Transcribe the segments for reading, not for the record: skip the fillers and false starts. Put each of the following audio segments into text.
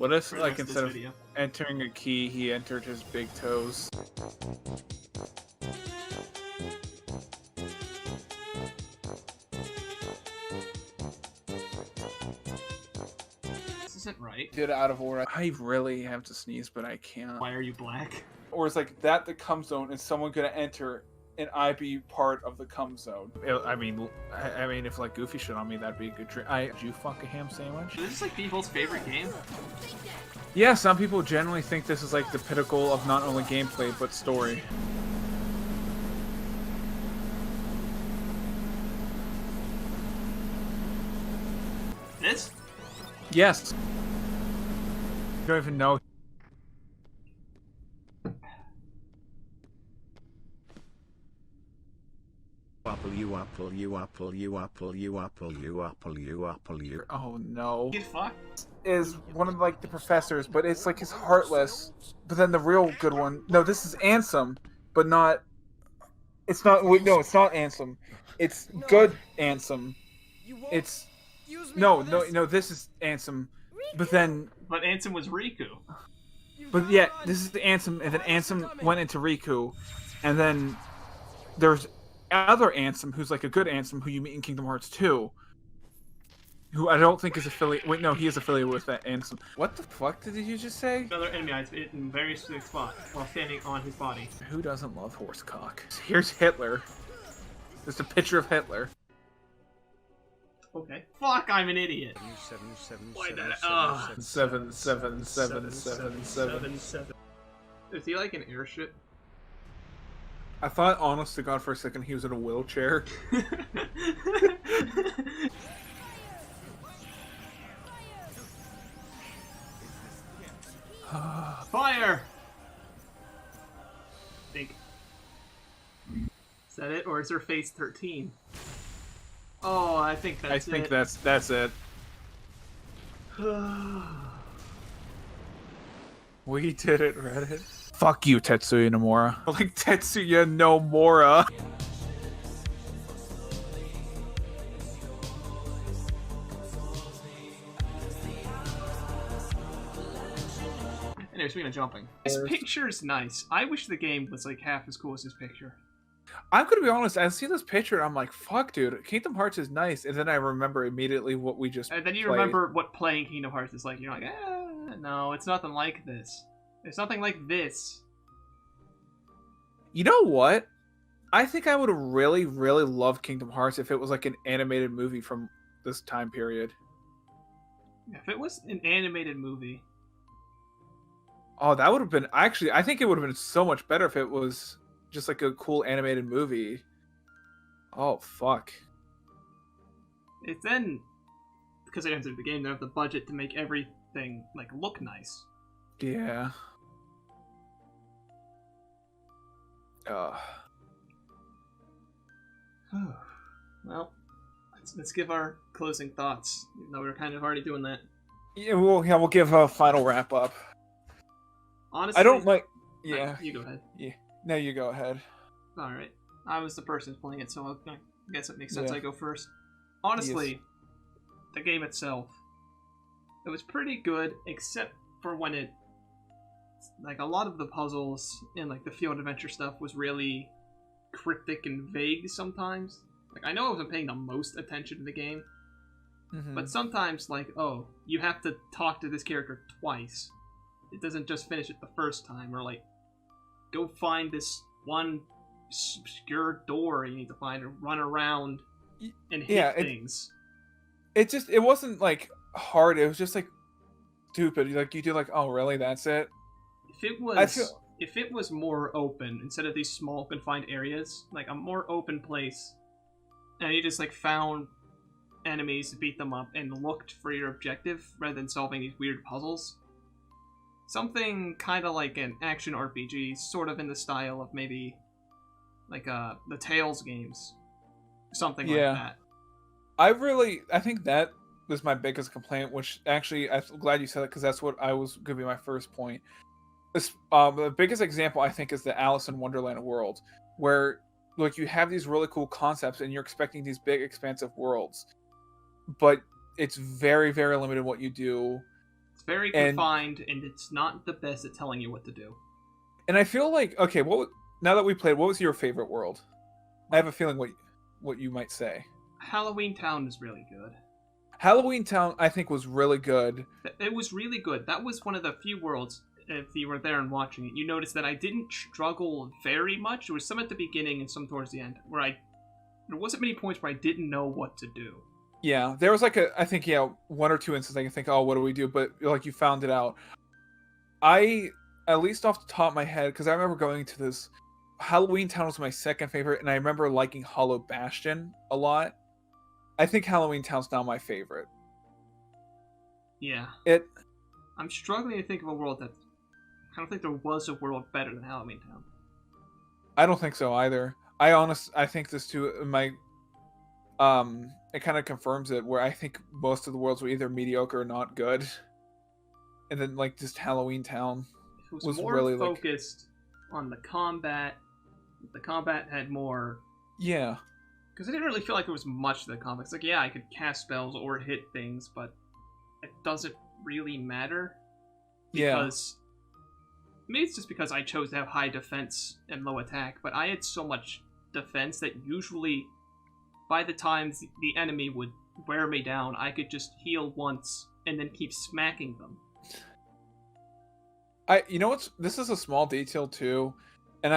What if, for the like, rest of this instead of video. entering a key, he entered his big toes? This isn't right. Did it out of order. I really have to sneeze, but I can't. Why are you black? Or it's like that the cum zone is someone gonna enter and I be part of the cum zone. I mean, if like Goofy shit on me, that'd be a good trick. Did you fuck a ham sandwich? This is like people's favorite game. Yeah, some people generally think this is like the pinnacle of not only gameplay but story. This? Yes. I don't even know. You. Oh no. Get fucked. Is one of like the professors, but it's like he's heartless. But then the real good one. No, this is Ansem, but not. It's not. Wait, no, it's not Ansem. It's good Ansem. It's no. This is Ansem, but then. But Ansem was Riku. But yeah, this is the Ansem, and then Ansem went into Riku, and then there's other Ansem who's like a good Ansem who you meet in Kingdom Hearts 2. Who I don't think is affiliated. Wait, no, he is affiliated with that Ansem. What the fuck did you just say? Another enemy eyes hit in a very specific spot while standing on his body. Who doesn't love horsecock? Here's Hitler. There's a picture of Hitler. Okay. Fuck, I'm an idiot. Why that? 77777. Is he like an airship? I thought, honest to God, for a second he was in a wheelchair. Fire! Think. Is that it, or is there phase 13? Oh, I think that's it. I think that's it. We did it, Reddit. Fuck you, Tetsuya Nomura. Like Tetsuya Nomura. Anyway, speaking of jumping, this picture's nice. I wish the game was like half as cool as this picture. I'm gonna be honest, I see this picture and I'm like, fuck dude, Kingdom Hearts is nice, and then I remember immediately what we just And then you played. remember what playing Kingdom Hearts is like, you're like, no, it's nothing like this. It's nothing like this. You know what? I think I would have really, really loved Kingdom Hearts if it was like an animated movie from this time period. If it was an animated movie. Oh, that would have been... Actually, I think it would have been so much better if it was just like a cool animated movie. Oh, fuck. It's then... Because they entered the game, they have the budget to make everything, like, look nice. Yeah. Well, let's give our closing thoughts, even though we're kind of already doing that. Yeah, we'll give a final wrap up. Honestly, I don't like... Yeah. You go ahead. Yeah. No, you go ahead. Alright. I was the person playing it, so I guess it makes sense Yeah. I go first. Honestly, the game itself, it was pretty good, except for when it... Like, a lot of the puzzles and, like, the field adventure stuff was really cryptic and vague sometimes. Like, I know I wasn't paying the most attention to the game, but sometimes, like, oh, you have to talk to this character twice. It doesn't just finish it the first time, or, like, go find this one obscure door you need to find and run around and hit things. It wasn't, like, hard. It was just, like, stupid. Like, you do, like, oh, really? That's it? If it was more open, instead of these small confined areas, like a more open place, and you just like found enemies, beat them up, and looked for your objective rather than solving these weird puzzles. Something kind of like an action RPG, sort of in the style of maybe like the Tales games, something like that. I think that was my biggest complaint, which actually I'm glad you said it because that's what I was going to be my first point. The biggest example I think is the Alice in Wonderland world, where like you have these really cool concepts and you're expecting these big expansive worlds, but it's very, very limited what you do. It's very confined, and it's not the best at telling you what to do. And I feel like, okay, now that we played, what was your favorite world? I have a feeling what you might say. Halloween Town is really good. Halloween Town, I think, was really good. It was really good. That was one of the few worlds, if you were there and watching it, you noticed that I didn't struggle very much. There was some at the beginning and some towards the end, where there wasn't many points where I didn't know what to do. Yeah, there was like I think, yeah, 1 or 2 instances I can think, oh, what do we do? But like you found it out. At least off the top of my head, because I remember going to this, Halloween Town was my second favorite, and I remember liking Hollow Bastion a lot. I think Halloween Town's now my favorite. Yeah. I'm struggling to think of a world that... I don't think there was a world better than Halloween Town. I don't think so either. I think this too, it kind of confirms it, where I think most of the worlds were either mediocre or not good. And then, like, just Halloween Town was more really focused on the combat. The combat had more... Yeah. Because I didn't really feel like there was much to the combat. It's like, yeah, I could cast spells or hit things, but it doesn't really matter. Because... Yeah. Maybe it's just because I chose to have high defense and low attack, but I had so much defense that usually, by the time the enemy would wear me down, I could just heal once and then keep smacking them. You know what's... This is a small detail too, and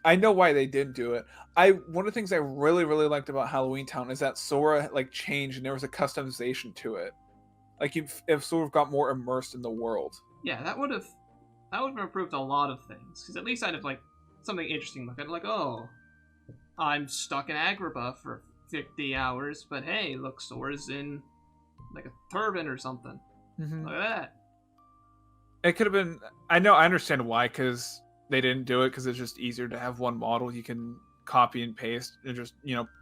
I know why they didn't do it. One of the things I really, really liked about Halloween Town is that Sora, like, changed and there was a customization to it. Like, if Sora got more immersed in the world. Yeah, that would have improved a lot of things. Because at least I'd have, like, something interesting. Like, I'd like, oh, I'm stuck in Agrabah for 50 hours, but hey, look, Sora's in, like, a turban or something. Mm-hmm. Look at that. It could have been... I understand why, because they didn't do it, because it's just easier to have one model you can copy and paste and just,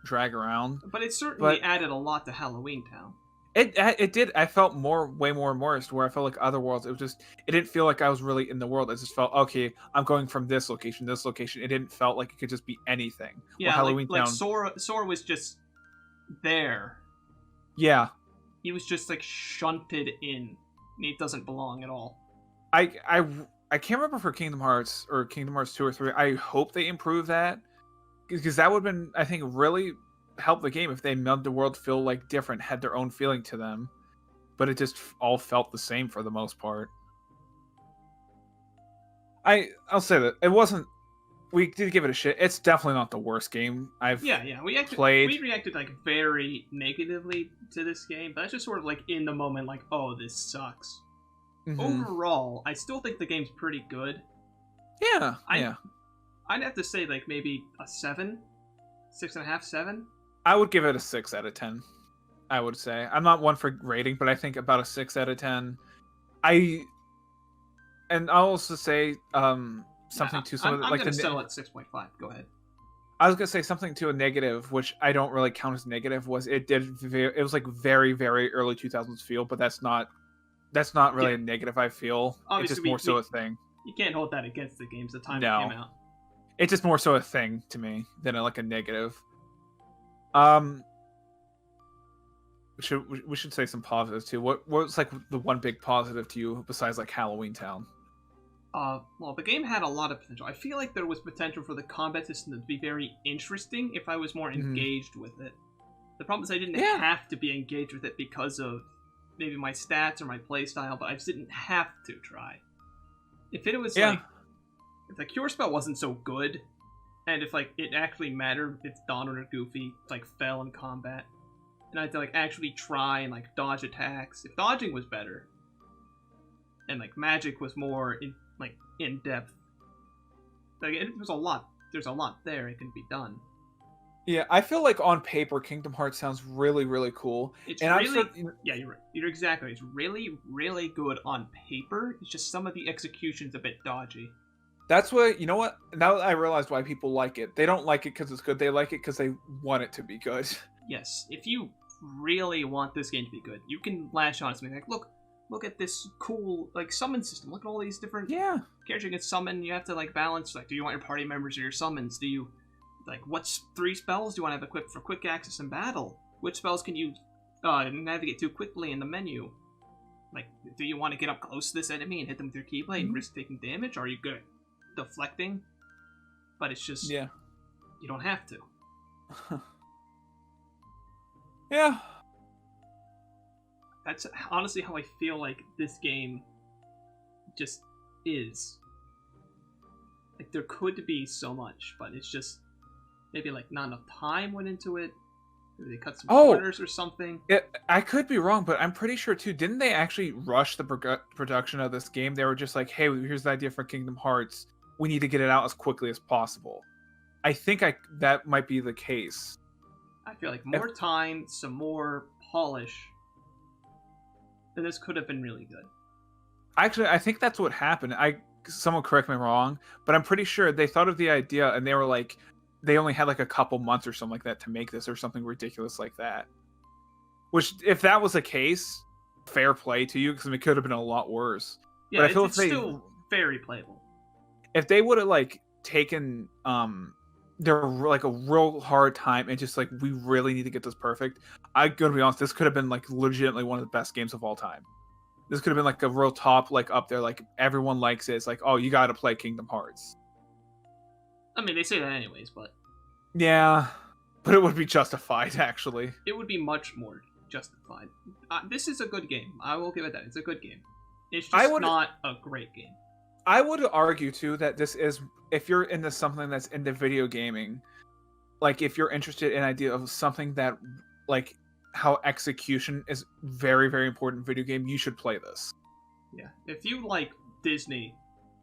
drag around. But it certainly added a lot to Halloween Town. It did. I felt way more immersed, where I felt like other worlds, it didn't feel like I was really in the world. I just felt, okay, I'm going from this location. It didn't felt like it could just be anything. Yeah, Halloween Town, Sora was just there. Yeah. He was just, like, shunted in. It doesn't belong at all. I can't remember for Kingdom Hearts or Kingdom Hearts 2 or 3. I hope they improve that, because that would have been, I think, really help the game if they made the world feel like different, had their own feeling to them, but it just all felt the same for the most part. I'll say that it wasn't... We did give it a shit. It's definitely not the worst game I've played. We reacted, like, very negatively to this game, but that's just sort of, like, in the moment, like, oh, this sucks. Mm-hmm. Overall, I still think the game's pretty good. Yeah, I'd have to say, like, maybe a 7? 6.5, 7? I would give it a 6 out of 10. I would say. I'm not one for rating, but I think about a 6 out of 10. And I'll also say something to some of the... I'm going to settle at 6.5. Go ahead. I was going to say something to a negative, which I don't really count as negative, was it was like very, very early 2000s feel, but that's not really a negative, I feel. Obviously, it's just more so a thing. You can't hold that against the games the time it came out. It's just more so a thing to me than like a negative. We should say some positives too. What was like the one big positive to you besides like Halloween Town? Well, the game had a lot of potential. I feel like there was potential for the combat system to be very interesting if I was more engaged with it. The problem is I didn't have to be engaged with it because of maybe my stats or my playstyle, but I just didn't have to try. If it was like... If the Cure Spell wasn't so good, and if, like, it actually mattered if Donald or Goofy, like, fell in combat, and I had to, like, actually try and, like, dodge attacks. If dodging was better, and, like, magic was more, in-depth, like, there's a lot there it can be done. Yeah, I feel like on paper, Kingdom Hearts sounds really, really cool. It's and really... Yeah, you're right. You're exactly right. It's really, really good on paper. It's just some of the execution's a bit dodgy. That's what... You know what? Now that I realized why people like it. They don't like it because it's good. They like it because they want it to be good. Yes. If you really want this game to be good, you can lash on something like, look at this cool, like, summon system. Look at all these different characters you can summon. You have to, like, balance, like, do you want your party members or your summons? Do you... Like, what's 3 spells do you want to have equipped for quick access in battle? Which spells can you navigate to quickly in the menu? Like, do you want to get up close to this enemy and hit them with your keyblade and risk taking damage? Or are you good at deflecting? But it's just, you don't have to. Yeah. That's honestly how I feel like this game just is. Like, there could be so much, but it's just maybe like not enough time went into it. Maybe they cut some corners or something. I could be wrong, but I'm pretty sure too. Didn't they actually rush the production of this game? They were just like, "Hey, here's the idea for Kingdom Hearts. We need to get it out as quickly as possible." I think that might be the case. I feel like more time, some more polish, and this could have been really good. Actually, I think that's what happened. Someone correct me wrong, but I'm pretty sure they thought of the idea and they were like, they only had like a couple months or something like that to make this, or something ridiculous like that. Which, if that was the case, fair play to you, because it could have been a lot worse. Yeah, but I feel it's still very playable. If they would have like taken their like a real hard time and just like, we really need to get this perfect, I'm gonna be honest, this could have been like legitimately one of the best games of all time. This could have been like a real top, like up there, like everyone likes it. It's like, oh, you got to play Kingdom Hearts. I mean, they say that anyways, but yeah, but it would be justified. Actually, it would be much more justified. This is a good game. I will give it that. It's a good game. It's just not a great game. I would argue too that this is, if you're into something that's into video gaming, like if you're interested in idea of something that like how execution is very, very important in video game, you should play this. Yeah, if you like Disney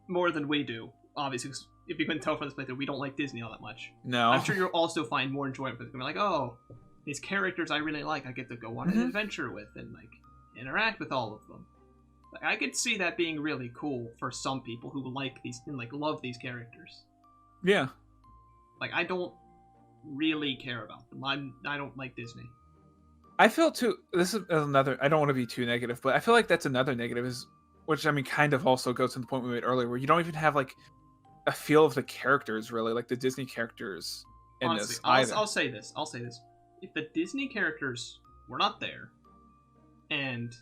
more than we do, obviously, if you couldn't tell from this playthrough, we don't like Disney all that much. No, I'm sure you'll also find more enjoyment with it. You're like, oh, these characters I really like, I get to go on an adventure with and like interact with all of them. Like, I could see that being really cool for some people who like these and like love these characters. Yeah, like I don't really care about them. I don't like Disney. I feel too, this is another, I don't want to be too negative, but I feel like that's another negative, is, which I mean kind of also goes to the point we made earlier, where you don't even have like a feel of the characters, really, like the Disney characters in Honestly, this either. I'll say this. If the Disney characters were not there, and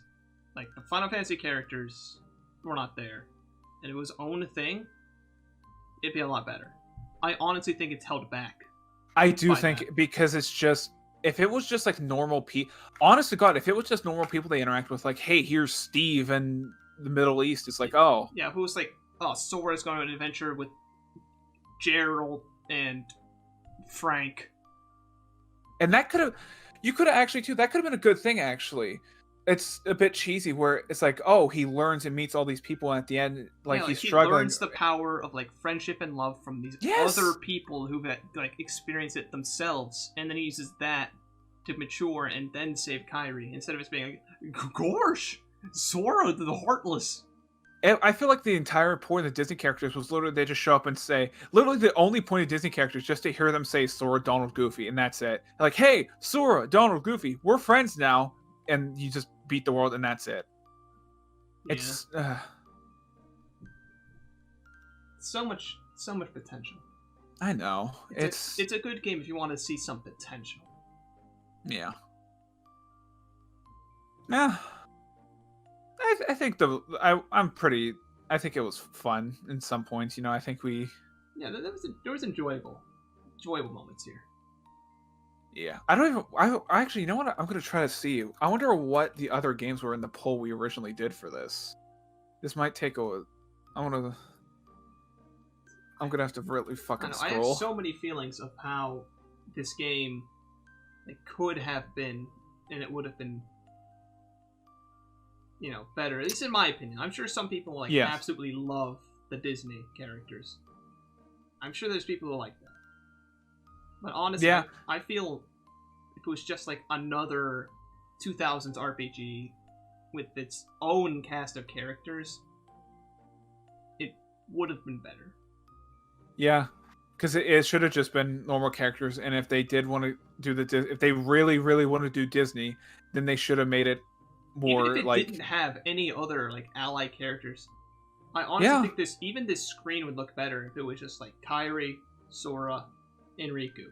like the Final Fantasy characters were not there, and it was own thing, it'd be a lot better. I honestly think it's held back. I do think that, because it's just, if it was just like normal people, honest to God, if it was just normal people they interact with, like, hey, here's Steve in the Middle East, it's like, oh. Yeah, who's like, oh, Sora's going on an adventure with Gerald and Frank. And that could have, you could have actually, too, that could have been a good thing, actually. It's a bit cheesy where it's like, oh, he learns and meets all these people, and at the end, like, he's struggling. He learns the power of like friendship and love from these other people who've like experienced it themselves, and then he uses that to mature and then save Kairi, instead of just being like, gosh, Sora the Heartless. I feel like the entire point of the Disney characters was literally they just show up and say, literally the only point of Disney characters just to hear them say Sora, Donald, Goofy, and that's it. Like, hey, Sora, Donald, Goofy, we're friends now, and you just beat the world, and that's it. Yeah. It's so much potential. I know. It's a good game if you want to see some potential. Yeah. Yeah. I think I think it was fun in some points. You know, I think we. Yeah, there was enjoyable moments here. Yeah, I actually, you know what? I'm gonna try to see. I wonder what the other games were in the poll we originally did for this. This might take I'm gonna have to really fucking scroll. I have so many feelings of how this game could have been, and it would have been, better. At least in my opinion. I'm sure some people absolutely love the Disney characters. I'm sure there's people who like that. But honestly, I feel if it was just like another 2000s RPG with its own cast of characters, it would have been better. Yeah, because it should have just been normal characters, and if they did want to do if they really, really want to do Disney, then they should have made it more even if it didn't have any other ally characters. I honestly think this screen would look better if it was just like Kairi, Sora, and Riku.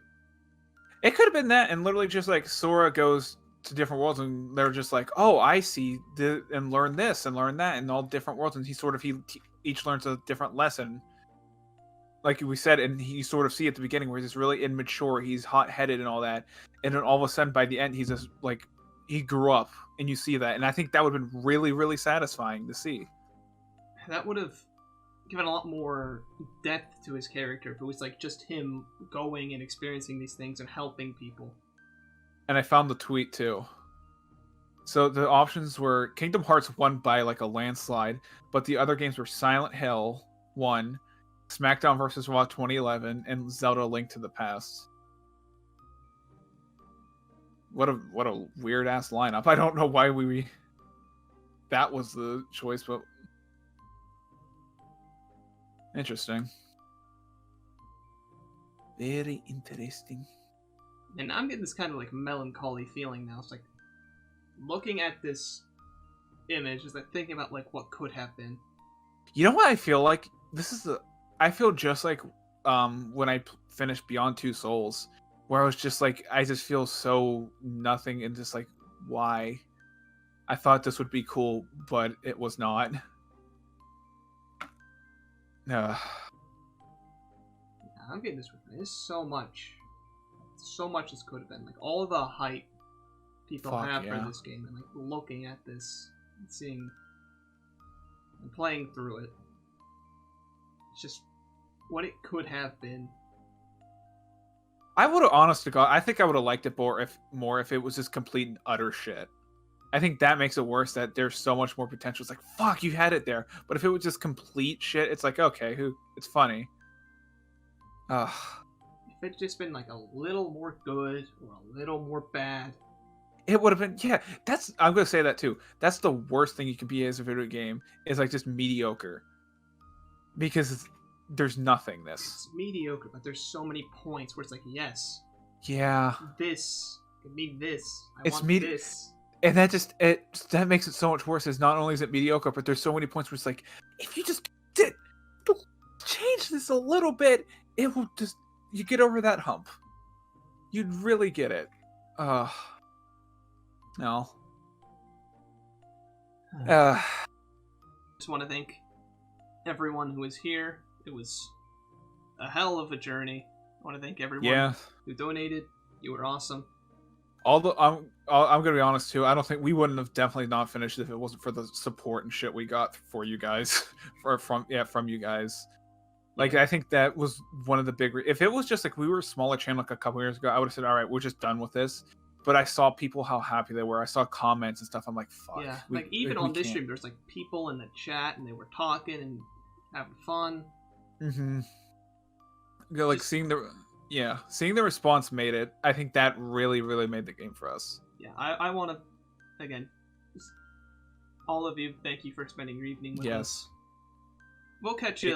It could have been that, and literally just like Sora goes to different worlds, and they're just like, oh, I see, and learn this and learn that, and all different worlds, and each learns a different lesson. Like we said, and you sort of see at the beginning where he's really immature, he's hot-headed and all that, and then all of a sudden by the end he's just like, he grew up, and you see that, and I think that would have been really, really satisfying to see. That would have given a lot more depth to his character if it was like just him going and experiencing these things and helping people. And I found the tweet too. So the options were Kingdom Hearts won by like a landslide, but the other games were Silent Hill 1, SmackDown vs. Raw 2011, and Zelda: Link to the Past. What a weird ass lineup. I don't know why that was the choice, but interesting. Very interesting. And I'm getting this kind of like melancholy feeling now. It's like looking at this image, is like thinking about like what could have been. You know what I feel like? I feel just like when I finished Beyond Two Souls, where I was just like, I just feel so nothing and just like, why? I thought this would be cool, but it was not. I'm getting this. There's so much this could have been. Like all of the hype people have for this game, and like looking at this, and seeing, and playing through it. It's just what it could have been. I would have, honest to God, I think I would have liked it more if it was just complete and utter shit. I think that makes it worse, that there's so much more potential. It's like, fuck, you had it there. But if it was just complete shit, it's like, okay, it's funny. Ugh. If it's just been like a little more good or a little more bad, it would have been, yeah. I'm gonna say that too. That's the worst thing you can be as a video game, is like just mediocre. Because there's nothingness. It's mediocre, but there's so many points where it's like, yes. Yeah. This could be this. I want this. And that makes it so much worse. Is not only is it mediocre, but there's so many points where it's like, if you just change this a little bit, it will just, you get over that hump. You'd really get it. No. Just want to thank everyone who is here. It was a hell of a journey. I want to thank everyone who donated. You were awesome. I'm gonna be honest too. I don't think we wouldn't have definitely not finished if it wasn't for the support and shit we got for you guys, from you guys. Like, I think that was one of the big. If it was just like we were a smaller channel like a couple years ago, I would have said, all right, we're just done with this. But I saw people how happy they were. I saw comments and stuff. I'm like, fuck. Yeah, even on this stream, there's like people in the chat and they were talking and having fun. Mm-hmm. Like seeing the response made it. I think that really, really made the game for us. Yeah, I want to, again, all of you, thank you for spending your evening with us. We'll catch you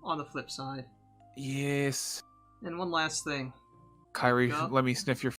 on the flip side. Yes. And one last thing. Kyrie, let me sniff your